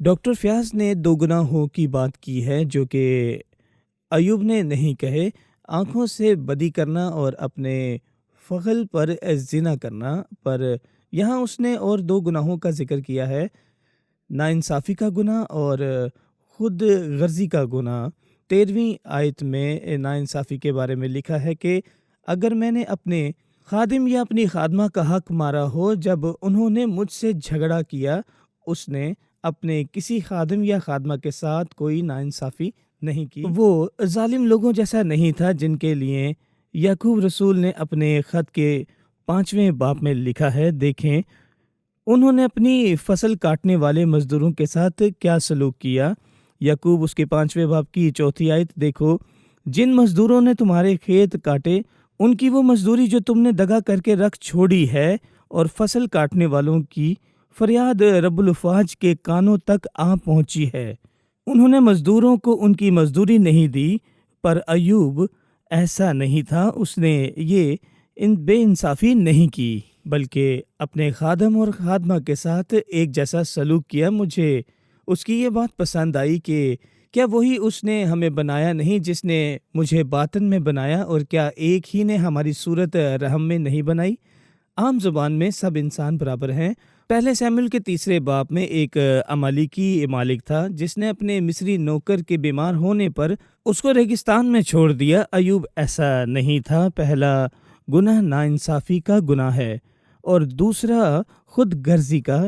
Doctor Fayyaz نے دو گناہوں کی بات کی ہے جو کہ ایوب نے نہیں کہے، آنکھوں سے بدی کرنا اور اپنے فخل پر زنا کرنا، پر یہاں اس نے اور دو گناہوں کا ذکر کیا ہے، ناانصافی کا گناہ اور خود غرضی کا گناہ۔ 13ویں آیت میں ناانصافی کے بارے میں لکھا ہے کہ اگر میں نے اپنے خادم یا اپنی خادمہ کا حق مارا ہو جب انہوں نے مجھ سے جھگڑا کیا، اس نے اپنے کسی خادم یا خادمہ کے ساتھ کوئی ناانصافی نہیں کی، وہ ظالم لوگوں جیسا نہیں تھا جن کے لیے یعقوب رسول نے اپنے خط کے 5ویں باب میں لکھا ہے۔ دیکھیں انہوں نے اپنی فصل کاٹنے والے مزدوروں کے ساتھ کیا سلوک کیا۔ یعقوب اس کے 5ویں باب کی 4 آیت دیکھو، جن مزدوروں نے تمہارے کھیت کاٹے ان کی وہ مزدوری جو تم نے دگا کر کے رکھ چھوڑی ہے، اور فصل کاٹنے والوں کی فریاد رب الافواج کے کانوں تک آ پہنچی ہے۔ انہوں نے مزدوروں کو ان کی مزدوری نہیں دی، پر ایوب ایسا نہیں تھا، اس نے یہ بے انصافی نہیں کی بلکہ اپنے خادم اور خادمہ کے ساتھ ایک جیسا سلوک کیا۔ مجھے اس کی یہ بات پسند آئی کہ کیا وہی اس نے ہمیں بنایا نہیں جس نے مجھے باطن میں بنایا، اور کیا ایک ہی نے ہماری صورت رحم میں نہیں بنائی؟ عام زبان میں سب انسان برابر ہیں۔ پہلے سیموئیل کے 3 باب میں ایک عمالیکی مالک تھا جس نے اپنے مصری نوکر کے بیمار ہونے پر اس کو ریگستان میں چھوڑ دیا۔ ایوب ایسا نہیں تھا۔ پہلا گناہ ناانصافی کا گناہ ہے اور دوسرا خود غرضی کا۔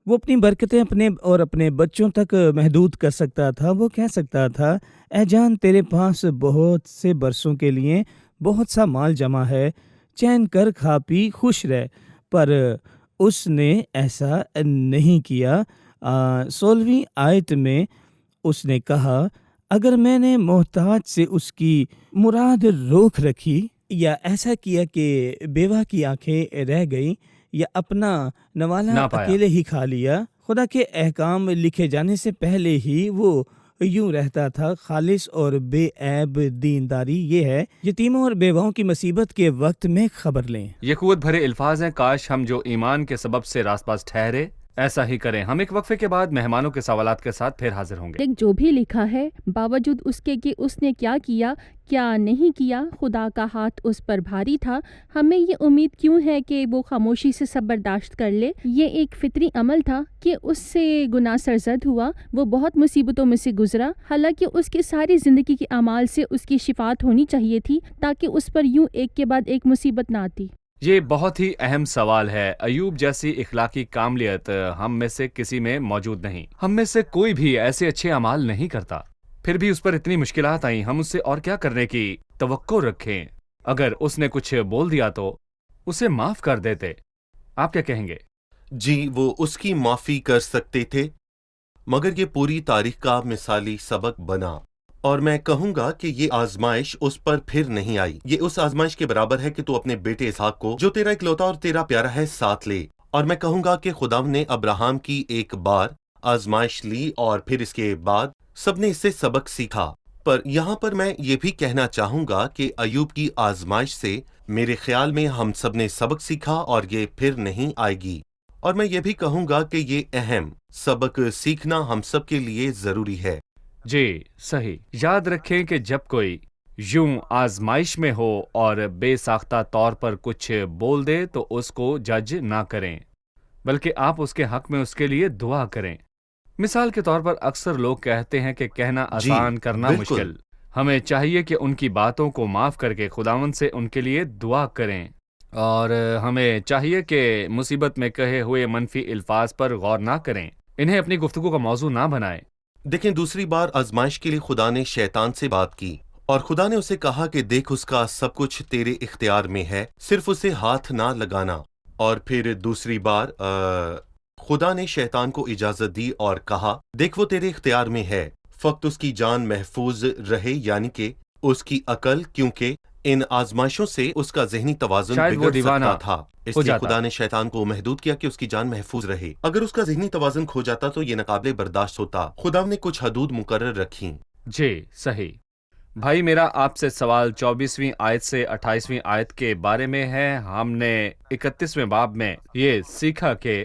وہ اپنی برکتیں اپنے بچوں تک محدود کر سکتا تھا۔ وہ کہہ سکتا تھا، اے جان تیرے پاس بہت سے برسوں کے لیے بہت سا مال جمع ہے، چین کر کھا پی خوش رہ، پر اس نے ایسا نہیں کیا۔ 16ویں آیت میں اس نے کہا، اگر میں نے محتاج سے اس کی مراد روک رکھی یا ایسا کیا کہ بیوہ کی آنکھیں رہ گئیں یا اپنا نوالا اکیلے ہی کھا لیا، خدا کے احکام لکھے جانے سے پہلے ہی وہ یوں رہتا تھا، خالص اور بے عیب دینداری یہ ہے، یتیموں اور بیواؤں کی مصیبت کے وقت میں خبر لیں۔ یہ قوت بھرے الفاظ ہیں، کاش ہم جو ایمان کے سبب سے راست باز ٹھہرے ایسا ہی کریں۔ ہم ایک وقفے کے بعد مہمانوں کے سوالات کے ساتھ پھر حاضر ہوں گے۔ جو بھی لکھا ہے، باوجود اس کے کہ اس نے کیا کیا کیا نہیں کیا، خدا کا ہاتھ اس پر بھاری تھا۔ ہمیں یہ امید کیوں ہے کہ وہ خاموشی سے سب برداشت کر لے؟ یہ ایک فطری عمل تھا کہ اس سے گناہ سرزد ہوا، وہ بہت مصیبتوں میں سے گزرا، حالانکہ اس کی ساری زندگی کے اعمال سے اس کی شفاعت ہونی چاہیے تھی تاکہ اس پر یوں ایک کے بعد ایک مصیبت نہ آتی۔ یہ بہت ہی اہم سوال ہے۔ ایوب جیسی اخلاقی کاملیت ہم میں سے کسی میں موجود نہیں۔ ہم میں سے کوئی بھی ایسے اچھے اعمال نہیں کرتا، پھر بھی اس پر اتنی مشکلات آئیں۔ ہم اس سے اور کیا کرنے کی توقع رکھیں؟ اگر اس نے کچھ بول دیا تو اسے معاف کر دیتے۔ آپ کیا کہیں گے؟ جی، وہ اس کی معافی کر سکتے تھے، مگر یہ پوری تاریخ کا مثالی سبق بنا، اور میں کہوں گا کہ یہ آزمائش اس پر پھر نہیں آئی۔ یہ اس آزمائش کے برابر ہے کہ تو اپنے بیٹے اسحاق کو، جو تیرا اکلوتا اور تیرا پیارا ہے، ساتھ لے۔ اور میں کہوں گا کہ خدا نے ابراہم کی ایک بار آزمائش لی اور پھر اس کے بعد سب نے اس سے سبق سیکھا۔ پر یہاں پر میں یہ بھی کہنا چاہوں گا کہ ایوب کی آزمائش سے میرے خیال میں ہم سب نے سبق سیکھا اور یہ پھر نہیں آئے گی۔ اور میں یہ بھی کہوں گا کہ یہ اہم سبق سیکھنا ہم سب کے لیے ضروری ہے۔ جی صحیح۔ یاد رکھیں کہ جب کوئی یوں آزمائش میں ہو اور بے ساختہ طور پر کچھ بول دے تو اس کو جج نہ کریں، بلکہ آپ اس کے حق میں اس کے لیے دعا کریں۔ مثال کے طور پر اکثر لوگ کہتے ہیں کہ کہنا آسان کرنا بالکل۔ مشکل۔ ہمیں چاہیے کہ ان کی باتوں کو معاف کر کے خداوند سے ان کے لیے دعا کریں، اور ہمیں چاہیے کہ مصیبت میں کہے ہوئے منفی الفاظ پر غور نہ کریں، انہیں اپنی گفتگو کا موضوع نہ بنائیں۔ دیکھیں، دوسری بار آزمائش کے لیے خدا نے شیطان سے بات کی، اور خدا نے اسے کہا کہ دیکھ، اس کا سب کچھ تیرے اختیار میں ہے، صرف اسے ہاتھ نہ لگانا۔ اور پھر دوسری بار خدا نے شیطان کو اجازت دی اور کہا، دیکھ وہ تیرے اختیار میں ہے، فقط اس کی جان محفوظ رہے، یعنی کہ اس کی عقل، کیونکہ ان آزمائشوں سے اس کا ذہنی توازن بگڑ سکتا تھا، اس لیے خدا نے شیطان کو محدود کیا کہ اس کی جان محفوظ رہے۔ اگر اس کا ذہنی توازن کھو جاتا تو یہ ناقابل برداشت ہوتا۔ خدا نے کچھ حدود مقرر رکھی۔ جی صحیح۔ بھائی میرا آپ سے سوال 24ویں آیت سے 28ویں آیت کے بارے میں ہے۔ ہم نے 31ویں باب میں یہ سیکھا کہ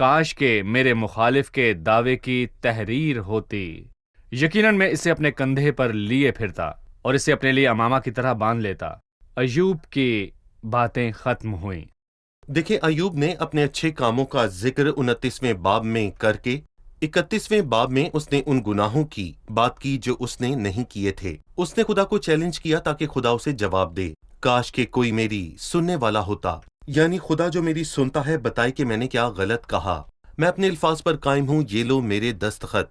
کاش کہ میرے مخالف کے دعوے کی تحریر ہوتی. یقیناً میں اسے اپنے کندھے پر لیے پھرتا اور اسے اپنے لیے امامہ کی طرح باندھ لیتا. ایوب کی باتیں ختم ہوئیں. دیکھیں، ایوب نے اپنے اچھے کاموں کا ذکر 29ویں باب میں کر کے 31ویں باب میں اس نے ان گناہوں کی بات کی جو اس نے نہیں کیے تھے. اس نے خدا کو چیلنج کیا تاکہ خدا اسے جواب دے. کاش کہ کوئی میری سننے والا ہوتا، یعنی خدا جو میری سنتا ہے بتائے کہ میں نے کیا غلط کہا. میں اپنے الفاظ پر قائم ہوں، یہ لو میرے دستخط.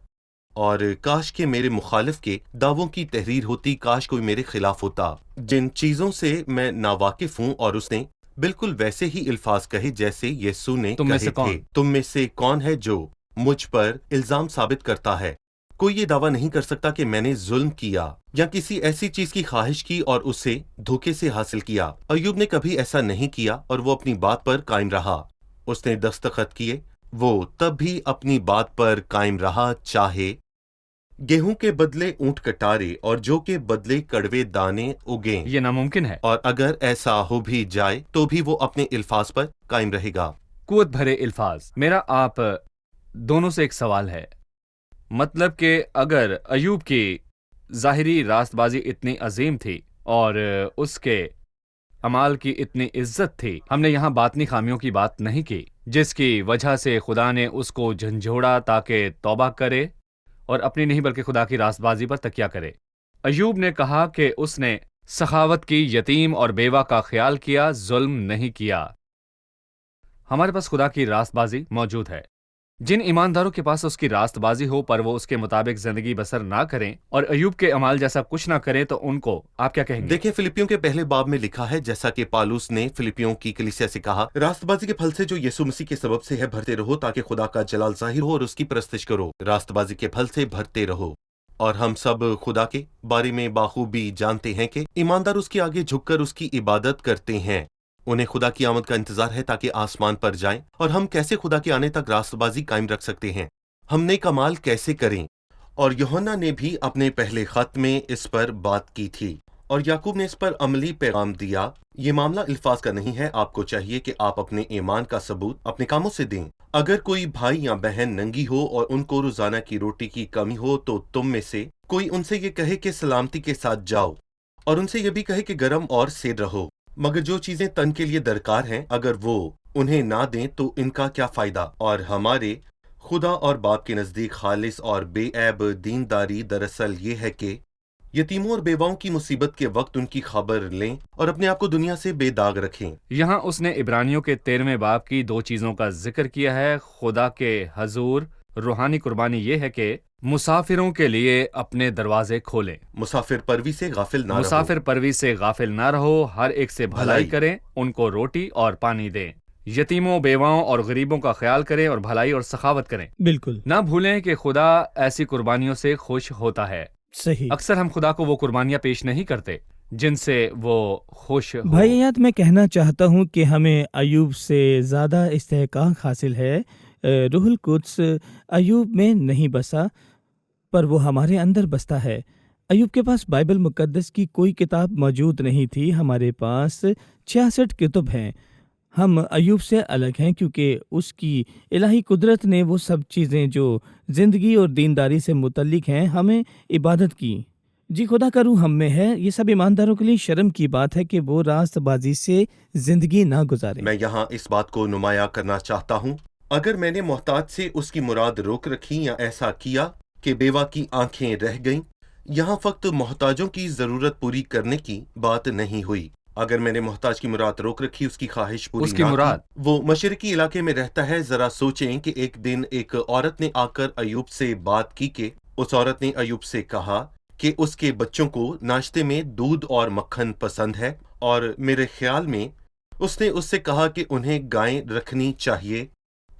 اور کاش کہ میرے مخالف کے دعووں کی تحریر ہوتی، کاش کوئی میرے خلاف ہوتا. جن چیزوں سے میں ناواقف ہوں اور اس نے بالکل ویسے ہی الفاظ کہے جیسے یسوع نے تم میں کہے سے کون؟ تھے. تم میں سے کون ہے جو مجھ پر الزام ثابت کرتا ہے؟ کوئی یہ دعویٰ نہیں کر سکتا کہ میں نے ظلم کیا یا کسی ایسی چیز کی خواہش کی اور اسے دھوکے سے حاصل کیا. ایوب نے کبھی ایسا نہیں کیا اور وہ اپنی بات پر قائم رہا. اس نے دستخط کیے، وہ تب بھی اپنی بات پر قائم رہا، چاہے گیہوں کے بدلے اونٹ کٹارے اور جو کے بدلے کڑوے دانے اگیں. یہ ناممکن ہے. اور اگر ایسا ہو بھی جائے تو بھی وہ اپنے الفاظ پر قائم رہے گا. قوت بھرے الفاظ. میرا آپ دونوں سے ایک سوال ہے. مطلب کہ اگر ایوب کی ظاہری راست بازی اتنی عظیم تھی اور اس کے اعمال کی اتنی عزت تھی، ہم نے یہاں باطنی خامیوں کی بات نہیں کی جس کی وجہ سے خدا نے اس کو جھنجھوڑا تاکہ توبہ کرے اور اپنی نہیں بلکہ خدا کی راست بازی پر تکیہ کرے. ایوب نے کہا کہ اس نے سخاوت کی، یتیم اور بیوہ کا خیال کیا، ظلم نہیں کیا. ہمارے پاس خدا کی راست بازی موجود ہے. جن ایمانداروں کے پاس اس کی راست بازی ہو پر وہ اس کے مطابق زندگی بسر نہ کریں اور ایوب کے اعمال جیسا کچھ نہ کریں تو ان کو آپ کیا کہیں گے؟ دیکھیں، فلپیوں کے پہلے باب میں لکھا ہے، جیسا کہ پالوس نے فلپیوں کی کلیسیا سے کہا، راست بازی کے پھل سے جو یسوع مسیح کے سبب سے ہے بھرتے رہو تاکہ خدا کا جلال ظاہر ہو اور اس کی پرستش کرو. راست بازی کے پھل سے بھرتے رہو. اور ہم سب خدا کے بارے میں بخوبی جانتے ہیں کہ ایماندار اس کے آگے جھک کر اس کی عبادت کرتے ہیں. انہیں خدا کی آمد کا انتظار ہے تاکہ آسمان پر جائیں. اور ہم کیسے خدا کے آنے تک راست بازی قائم رکھ سکتے ہیں؟ ہم نیک اعمال کیسے کریں؟ اور یوحنا نے بھی اپنے پہلے خط میں اس پر بات کی تھی اور یعقوب نے اس پر عملی پیغام دیا. یہ معاملہ الفاظ کا نہیں ہے. آپ کو چاہیے کہ آپ اپنے ایمان کا ثبوت اپنے کاموں سے دیں. اگر کوئی بھائی یا بہن ننگی ہو اور ان کو روزانہ کی روٹی کی کمی ہو تو تم میں سے کوئی ان سے یہ کہے کہ سلامتی کے ساتھ جاؤ، اور ان سے یہ بھی کہے کہ گرم اور سیر رہو. مگر جو چیزیں تن کے لیے درکار ہیں اگر وہ انہیں نہ دیں تو ان کا کیا فائدہ؟ اور ہمارے خدا اور باپ کے نزدیک خالص اور بے عیب دینداری دراصل یہ ہے کہ یتیموں اور بیواؤں کی مصیبت کے وقت ان کی خبر لیں اور اپنے آپ کو دنیا سے بے داغ رکھیں. یہاں اس نے عبرانیوں کے 13ویں باب کی 2 چیزوں کا ذکر کیا ہے. خدا کے حضور روحانی قربانی یہ ہے کہ مسافروں کے لیے اپنے دروازے کھولیں. مسافر پروی سے غافل نہ رہو. مسافر پروی سے غافل نہ رہو، ہر ایک سے بھلائی کریں، ان کو روٹی اور پانی دیں. یتیموں، بیواؤں اور غریبوں کا خیال کریں اور بھلائی اور سخاوت کریں. بالکل نہ بھولیں کہ خدا ایسی قربانیوں سے خوش ہوتا ہے. صحیح. اکثر ہم خدا کو وہ قربانیاں پیش نہیں کرتے جن سے وہ خوش ہو. بھائیات، میں کہنا چاہتا ہوں کہ ہمیں ایوب سے زیادہ استحقاق حاصل ہے. روح القدس ایوب میں نہیں بسا پر وہ ہمارے اندر بستا ہے. ایوب کے پاس بائبل مقدس کی کوئی کتاب موجود نہیں تھی، ہمارے پاس 66 کتب ہیں. ہم ایوب سے الگ ہیں کیونکہ اس کی الہی قدرت نے وہ سب چیزیں جو زندگی اور دینداری سے متعلق ہیں ہمیں عبادت کی. جی، خدا کا روح ہم میں ہے. یہ سب ایمانداروں کے لیے شرم کی بات ہے کہ وہ راست بازی سے زندگی نہ گزاریں. میں یہاں اس بات کو نمایاں کرنا چاہتا ہوں. اگر میں نے محتاج سے اس کی مراد روک رکھی یا ایسا کیا کہ بیوہ کی آنکھیں رہ گئیں، یہاں فقط محتاجوں کی ضرورت پوری کرنے کی بات نہیں ہوئی. اگر میں نے محتاج کی مراد روک رکھی، اس کی خواہش پوری اس کی نہ مراد وہ مشرقی علاقے میں رہتا ہے. ذرا سوچیں کہ ایک دن ایک عورت نے آ کر ایوب سے بات کی کہ اس عورت نے ایوب سے کہا کہ اس کے بچوں کو ناشتے میں دودھ اور مکھن پسند ہے، اور میرے خیال میں اس نے اس سے کہا کہ انہیں گائیں رکھنی چاہیے.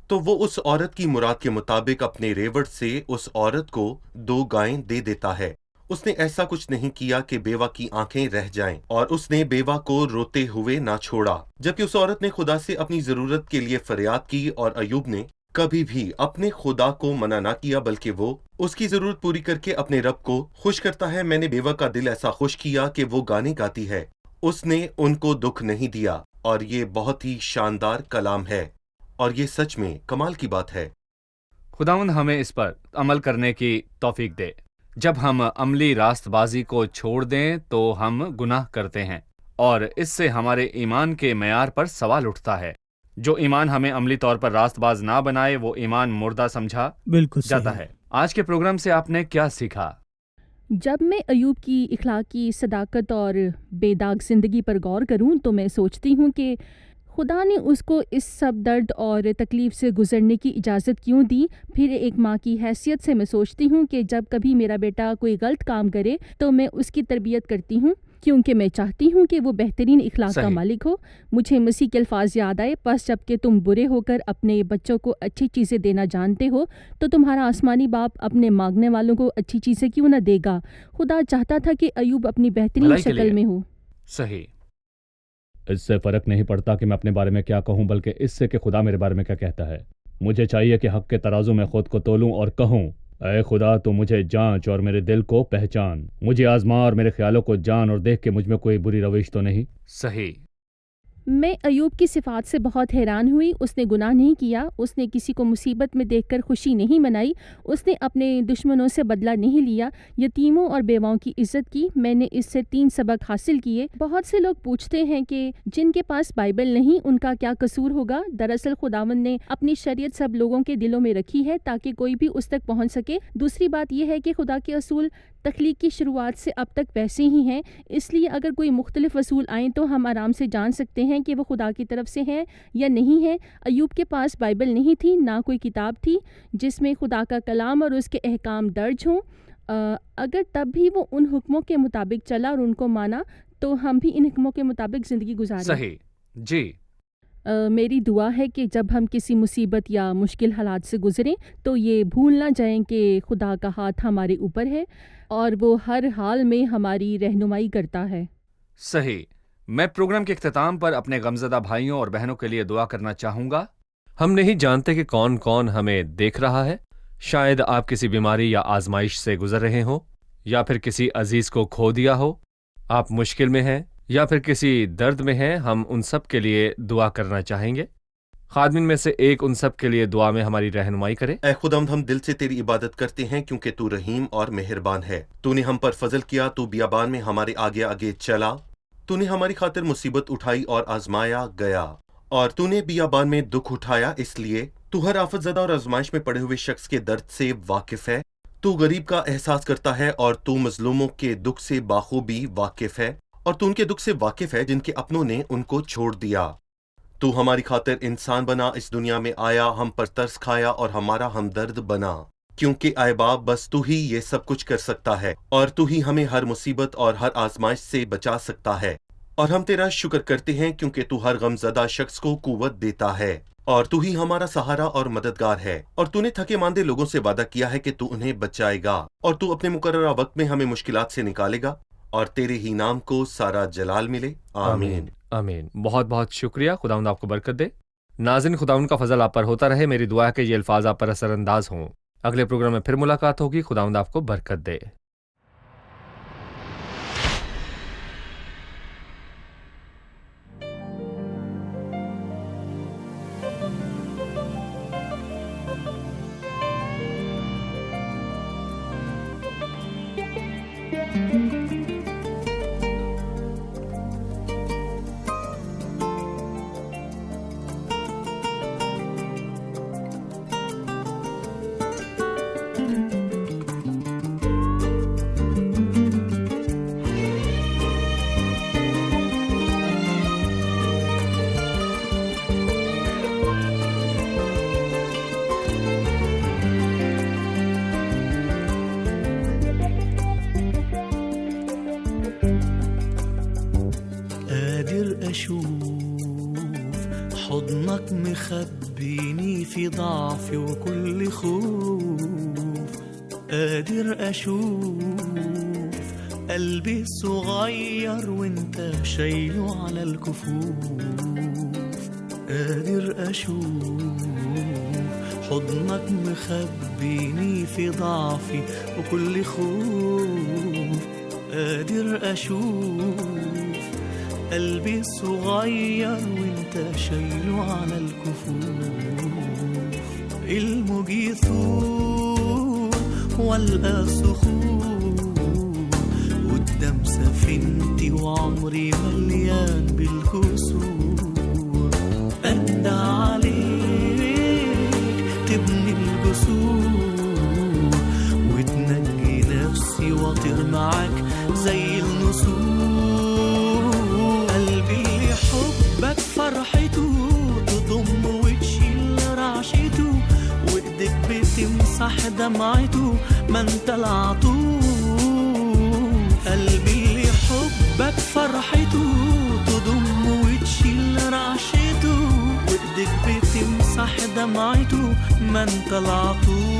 تو وہ اس عورت کی مراد کے مطابق اپنے ریوڑ سے اس عورت کو 2 گائیں دے دیتا ہے. اس نے ایسا کچھ نہیں کیا کہ بیوہ کی آنکھیں رہ جائیں، اور اس نے بیوہ کو روتے ہوئے نہ چھوڑا، جبکہ اس عورت نے خدا سے اپنی ضرورت کے لیے فریاد کی. اور ایوب نے کبھی بھی اپنے خدا کو منع نہ کیا، بلکہ وہ اس کی ضرورت پوری کر کے اپنے رب کو خوش کرتا ہے. میں نے بیوہ کا دل ایسا خوش کیا کہ وہ گانے گاتی ہے. اس نے ان کو دکھ نہیں دیا، اور یہ بہت ہی شاندار کلام ہے. اور یہ سچ میں کمال کی بات ہے۔ خداوند ہمیں اس پر عمل کرنے کی توفیق دے۔ جب ہم عملی راست بازی کو چھوڑ دیں تو ہم گناہ کرتے ہیں، اور اس سے ہمارے ایمان کے معیار پر سوال اٹھتا ہے۔ جو ایمان ہمیں عملی طور پر راست باز نہ بنائے وہ ایمان مردہ سمجھا بالکل جاتا صحیح۔ ہے۔ آج کے پروگرام سے آپ نے کیا سیکھا؟ جب میں ایوب کی اخلاقی صداقت اور بے داغ زندگی پر غور کروں تو میں سوچتی ہوں کہ خدا نے اس کو اس سب درد اور تکلیف سے گزرنے کی اجازت کیوں دی۔ پھر ایک ماں کی حیثیت سے میں سوچتی ہوں کہ جب کبھی میرا بیٹا کوئی غلط کام کرے تو میں اس کی تربیت کرتی ہوں، کیونکہ میں چاہتی ہوں کہ وہ بہترین اخلاق کا صحیح۔ مالک ہو۔ مجھے مسیح کے الفاظ یاد آئے، پس جب کہ تم برے ہو کر اپنے بچوں کو اچھی چیزیں دینا جانتے ہو تو تمہارا آسمانی باپ اپنے مانگنے والوں کو اچھی چیزیں کیوں نہ دے گا۔ خدا چاہتا تھا کہ ایوب اپنی بہترین بھلائی کے شکل لیے۔ میں ہو۔ صحیح۔ اس سے فرق نہیں پڑتا کہ میں اپنے بارے میں کیا کہوں، بلکہ اس سے کہ خدا میرے بارے میں کیا کہتا ہے۔ مجھے چاہیے کہ حق کے ترازو میں خود کو تولوں اور کہوں، اے خدا تو مجھے جانچ اور میرے دل کو پہچان، مجھے آزما اور میرے خیالوں کو جان، اور دیکھ کہ مجھ میں کوئی بری روش تو نہیں۔ صحیح۔ میں ایوب کی صفات سے بہت حیران ہوئی۔ اس نے گناہ نہیں کیا، اس نے کسی کو مصیبت میں دیکھ کر خوشی نہیں منائی، اس نے اپنے دشمنوں سے بدلہ نہیں لیا، یتیموں اور بیواؤں کی عزت کی۔ میں نے اس سے 3 سبق حاصل کیے۔ بہت سے لوگ پوچھتے ہیں کہ جن کے پاس بائبل نہیں ان کا کیا قصور ہوگا۔ دراصل خداوند نے اپنی شریعت سب لوگوں کے دلوں میں رکھی ہے تاکہ کوئی بھی اس تک پہنچ سکے۔ دوسری بات یہ ہے کہ خدا کے اصول تخلیق کی شروعات سے اب تک ویسے ہی ہیں، اس لیے اگر کوئی مختلف اصول آئیں تو ہم آرام سے جان سکتے ہیں کہ وہ خدا کی طرف سے ہیں یا نہیں ہیں۔ ایوب کے پاس بائبل نہیں تھی، نہ کوئی کتاب تھی جس میں خدا کا کلام اور اس کے احکام درج ہوں۔ اگر تب بھی وہ ان حکموں کے مطابق چلا اور ان کو مانا تو ہم بھی ان حکموں کے مطابق زندگی گزاریں۔ صحیح۔ جی۔ میری دعا ہے کہ جب ہم کسی مصیبت یا مشکل حالات سے گزریں تو یہ بھول نہ جائیں کہ خدا کا ہاتھ ہمارے اوپر ہے اور وہ ہر حال میں ہماری رہنمائی کرتا ہے۔ صحیح۔ میں پروگرام کے اختتام پر اپنے غمزدہ بھائیوں اور بہنوں کے لیے دعا کرنا چاہوں گا۔ ہم نہیں جانتے کہ کون کون ہمیں دیکھ رہا ہے۔ شاید آپ کسی بیماری یا آزمائش سے گزر رہے ہوں، یا پھر کسی عزیز کو کھو دیا ہو، آپ مشکل میں ہیں یا پھر کسی درد میں ہیں۔ ہم ان سب کے لیے دعا کرنا چاہیں گے۔ خادمین میں سے ایک ان سب کے لیے دعا میں ہماری رہنمائی کرے۔ اے خداوند، ہم دل سے تیری عبادت کرتے ہیں کیونکہ تو رحیم اور مہربان ہے۔ تو نے ہم پر فضل کیا، تو بیابان میں ہمارے آگے آگے چلا، تو نے ہماری خاطر مصیبت اٹھائی اور آزمایا گیا، اور تو نے بیابان میں دکھ اٹھایا۔ اس لیے تو ہر آفت زدہ اور آزمائش میں پڑے ہوئے شخص کے درد سے واقف ہے۔ تو غریب کا احساس کرتا ہے اور تو مظلوموں کے دکھ سے بخوبی واقف ہے، اور تو ان کے دکھ سے واقف ہے جن کے اپنوں نے ان کو چھوڑ دیا۔ تو ہماری خاطر انسان بنا، اس دنیا میں آیا، ہم پر ترس کھایا اور ہمارا ہمدرد بنا، کیونکہ اے باپ بس تو ہی یہ سب کچھ کر سکتا ہے، اور تو ہی ہمیں ہر مصیبت اور ہر آزمائش سے بچا سکتا ہے۔ اور ہم تیرا شکر کرتے ہیں کیونکہ تو ہر غم زدہ شخص کو قوت دیتا ہے، اور تو ہی ہمارا سہارا اور مددگار ہے، اور تو نے تھکے ماندے لوگوں سے وعدہ کیا ہے کہ تو انہیں بچائے گا، اور تو اپنے مقررہ وقت میں ہمیں مشکلات سے نکالے گا، اور تیرے ہی نام کو سارا جلال ملے۔ آمین۔ آمین۔ بہت بہت شکریہ۔ خداوند آپ کو برکت دے۔ ناظرین، خداوند کا فضل آپ پر ہوتا رہے۔ میری دعا ہے کہ یہ الفاظ آپ پر اثر انداز ہوں۔ اگلے پروگرام میں پھر ملاقات ہوگی۔ خداوند آپ کو برکت دے۔ حضنك مخبيني في ضعفي وكل خوف، قادر أشوف قلبي الصغير وانت شايله على الكفوف، قادر أشوف حضنك مخبيني في ضعفي وكل خوف، قادر أشوف قلبي الصغير وانت انت شايله على الكفوف، المجيثون ولا صخور قدام سفينتي وعمري مليان بالكسور، أندى عليك تبني الجسور وتنجي نفسي واطير معاك زي النسور، قلبي اللي حبك فرحته تضم وتشيل رعشته وايدك بتمسح دمعته ما انت العطور، قلبي اللي حبك فرحته تضم وتشيل رعشته وايدك بتمسح دمعته ما انت العطور.